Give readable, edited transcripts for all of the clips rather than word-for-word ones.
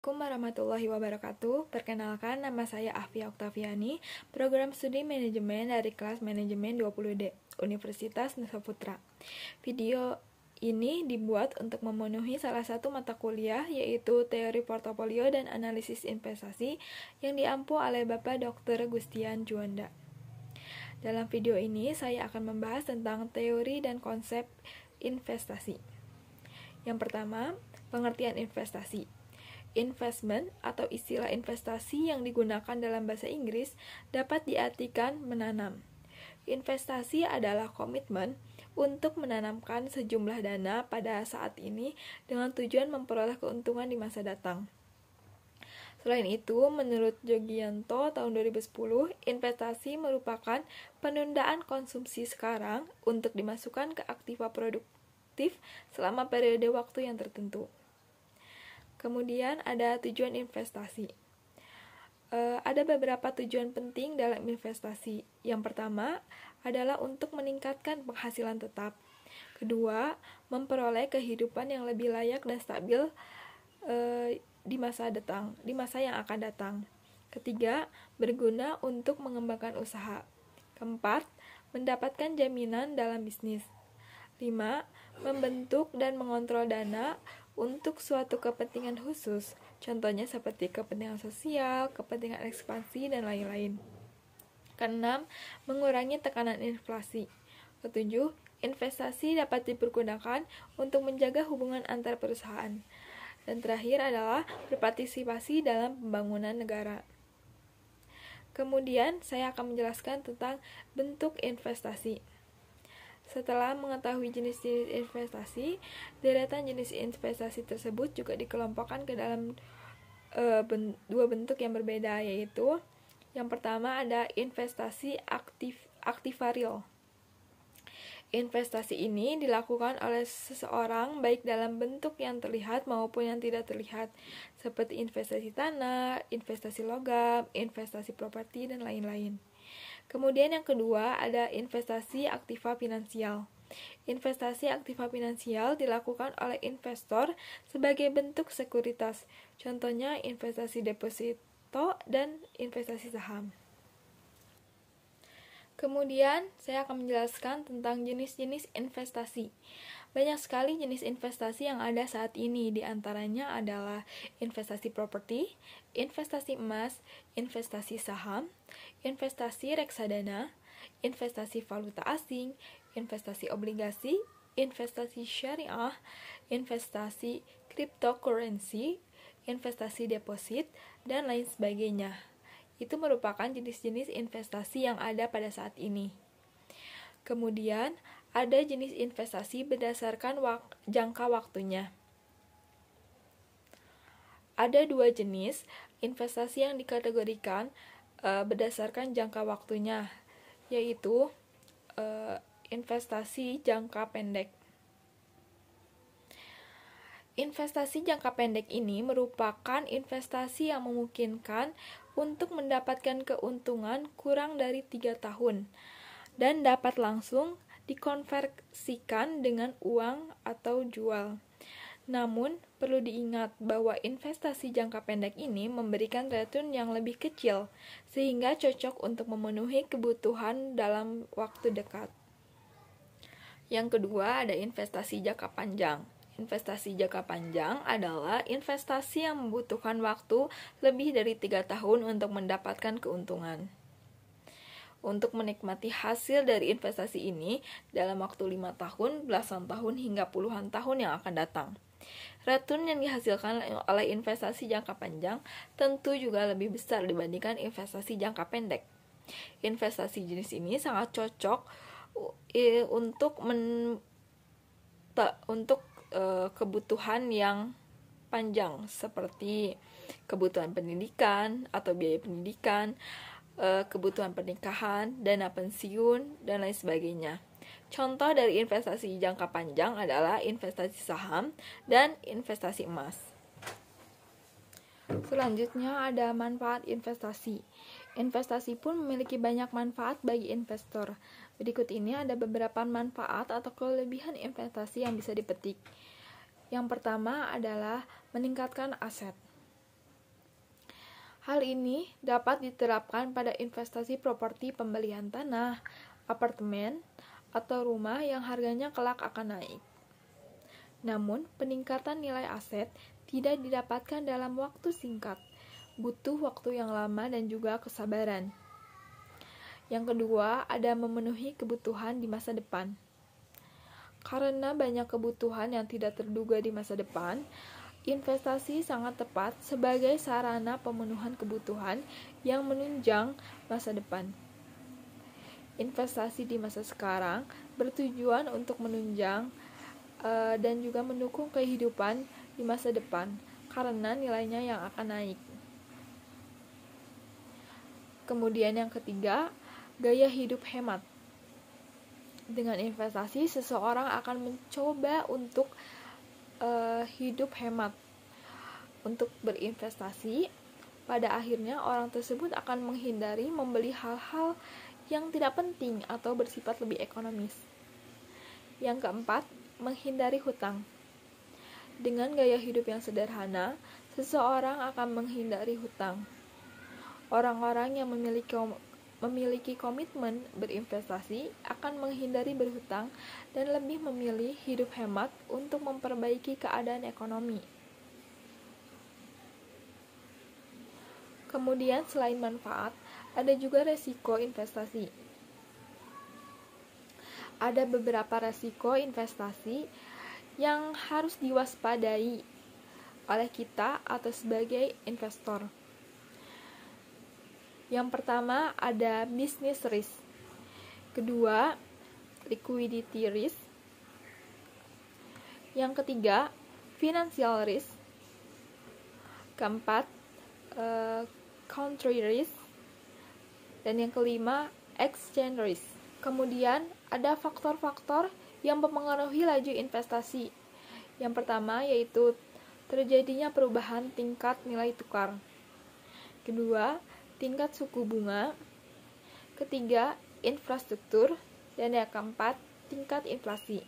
Assalamualaikum warahmatullahi wabarakatuh. Perkenalkan, nama saya Afia Oktaviani, program studi manajemen dari kelas manajemen 20D, Universitas Nusa Putra. Video ini dibuat untuk memenuhi salah satu mata kuliah, yaitu Teori Portofolio dan Analisis Investasi, yang diampu oleh Bapak Dr. Gustian Juanda. Dalam video ini, saya akan membahas tentang teori dan konsep investasi. Yang pertama, pengertian investasi. Investment atau istilah investasi yang digunakan dalam bahasa Inggris dapat diartikan menanam. Investasi adalah komitmen untuk menanamkan sejumlah dana pada saat ini dengan tujuan memperoleh keuntungan di masa datang. Selain itu, menurut Jogianto tahun 2010, investasi merupakan penundaan konsumsi sekarang untuk dimasukkan ke aktiva produktif selama periode waktu yang tertentu. Kemudian ada tujuan investasi. Ada beberapa tujuan penting dalam investasi. Yang pertama adalah untuk meningkatkan penghasilan tetap. Kedua, memperoleh kehidupan yang lebih layak dan stabil di masa yang akan datang. Ketiga, berguna untuk mengembangkan usaha. Keempat, mendapatkan jaminan dalam bisnis. 5. Membentuk dan mengontrol dana untuk suatu kepentingan khusus, contohnya seperti kepentingan sosial, kepentingan ekspansi, dan lain-lain. Keenam, mengurangi tekanan inflasi. Ketujuh, investasi dapat dipergunakan untuk menjaga hubungan antar perusahaan. Dan terakhir adalah berpartisipasi dalam pembangunan negara. Kemudian, saya akan menjelaskan tentang bentuk investasi. Setelah mengetahui jenis-jenis investasi, deretan jenis investasi tersebut juga dikelompokkan ke dalam dua bentuk yang berbeda, yaitu yang pertama ada investasi aktiva real. Investasi ini dilakukan oleh seseorang baik dalam bentuk yang terlihat maupun yang tidak terlihat, seperti investasi tanah, investasi logam, investasi properti, dan lain-lain. Kemudian yang kedua ada investasi aktiva finansial. Investasi aktiva finansial dilakukan oleh investor sebagai bentuk sekuritas. Contohnya investasi deposito dan investasi saham. Kemudian saya akan menjelaskan tentang jenis-jenis investasi. Banyak sekali jenis investasi yang ada saat ini, di antaranya adalah investasi properti, investasi emas, investasi saham, investasi reksadana, investasi valuta asing, investasi obligasi, investasi syariah, investasi cryptocurrency, investasi deposit, dan lain sebagainya. Itu merupakan jenis-jenis investasi yang ada pada saat ini. Kemudian, ada jenis investasi berdasarkan jangka waktunya. Ada dua jenis investasi yang dikategorikan berdasarkan jangka waktunya, yaitu investasi jangka pendek. Investasi jangka pendek ini merupakan investasi yang memungkinkan untuk mendapatkan keuntungan kurang dari 3 tahun dan dapat langsung dikonversikan dengan uang atau jual. Namun, perlu diingat bahwa investasi jangka pendek ini memberikan return yang lebih kecil, sehingga cocok untuk memenuhi kebutuhan dalam waktu dekat. Yang kedua, ada investasi jangka panjang. Investasi jangka panjang adalah investasi yang membutuhkan waktu lebih dari 3 tahun untuk mendapatkan keuntungan. Untuk menikmati hasil dari investasi ini dalam waktu 5 tahun, belasan tahun, hingga puluhan tahun yang akan datang. Return yang dihasilkan oleh investasi jangka panjang tentu juga lebih besar dibandingkan investasi jangka pendek. Investasi jenis ini sangat cocok untuk kebutuhan yang panjang, seperti kebutuhan pendidikan atau biaya pendidikan, kebutuhan pernikahan, dana pensiun, dan lain sebagainya. Contoh dari investasi jangka panjang adalah investasi saham dan investasi emas. Selanjutnya ada manfaat investasi. Investasi pun memiliki banyak manfaat bagi investor. Berikut ini ada beberapa manfaat atau kelebihan investasi yang bisa dipetik. Yang pertama adalah meningkatkan aset. Hal ini dapat diterapkan pada investasi properti pembelian tanah, apartemen, atau rumah yang harganya kelak akan naik. Namun, peningkatan nilai aset tidak didapatkan dalam waktu singkat, butuh waktu yang lama dan juga kesabaran. Yang kedua, ada memenuhi kebutuhan di masa depan. Karena banyak kebutuhan yang tidak terduga di masa depan, investasi sangat tepat sebagai sarana pemenuhan kebutuhan yang menunjang masa depan. Investasi di masa sekarang bertujuan untuk menunjang dan juga mendukung kehidupan di masa depan karena nilainya yang akan naik. Kemudian yang ketiga, gaya hidup hemat. Dengan investasi, seseorang akan mencoba untuk hidup hemat. Untuk berinvestasi, pada akhirnya orang tersebut akan menghindari membeli hal-hal yang tidak penting atau bersifat lebih ekonomis. Yang keempat, menghindari hutang. Dengan gaya hidup yang sederhana, seseorang akan menghindari hutang. Orang-orang yang memiliki komitmen berinvestasi akan menghindari berhutang dan lebih memilih hidup hemat untuk memperbaiki keadaan ekonomi. Kemudian selain manfaat, ada juga resiko investasi. Ada beberapa resiko investasi yang harus diwaspadai oleh kita atau sebagai investor. Yang pertama ada business risk. Kedua, liquidity risk. Yang ketiga, financial risk. Keempat, country risk. Dan yang kelima, exchange risk. Kemudian ada faktor-faktor yang mempengaruhi laju investasi. Yang pertama yaitu terjadinya perubahan tingkat nilai tukar. Kedua, tingkat suku bunga. Ketiga, infrastruktur. Dan yang keempat, tingkat inflasi.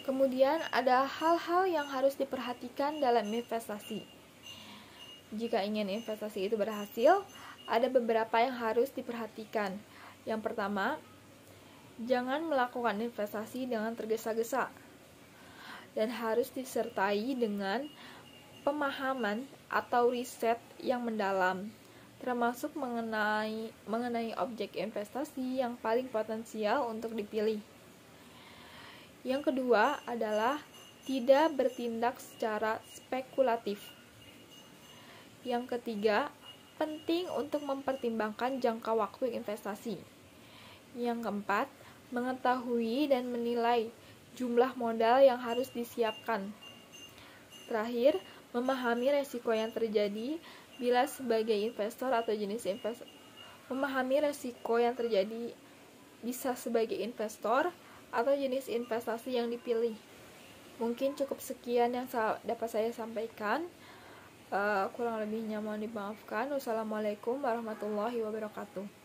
Kemudian ada hal-hal yang harus diperhatikan dalam investasi. Jika ingin investasi itu berhasil, ada beberapa yang harus diperhatikan. Yang pertama, jangan melakukan investasi dengan tergesa-gesa dan harus disertai dengan pemahaman atau riset yang mendalam, termasuk mengenai objek investasi yang paling potensial untuk dipilih. Yang kedua adalah tidak bertindak secara spekulatif. Yang ketiga, penting untuk mempertimbangkan jangka waktu investasi. Yang keempat, mengetahui dan menilai jumlah modal yang harus disiapkan. Terakhir, memahami resiko yang terjadi bila sebagai investor atau jenis investor. Memahami resiko yang terjadi bisa sebagai investor atau jenis investasi yang dipilih. Mungkin cukup sekian yang dapat saya sampaikan. Kurang lebihnya mohon dimaafkan. Wassalamualaikum warahmatullahi wabarakatuh.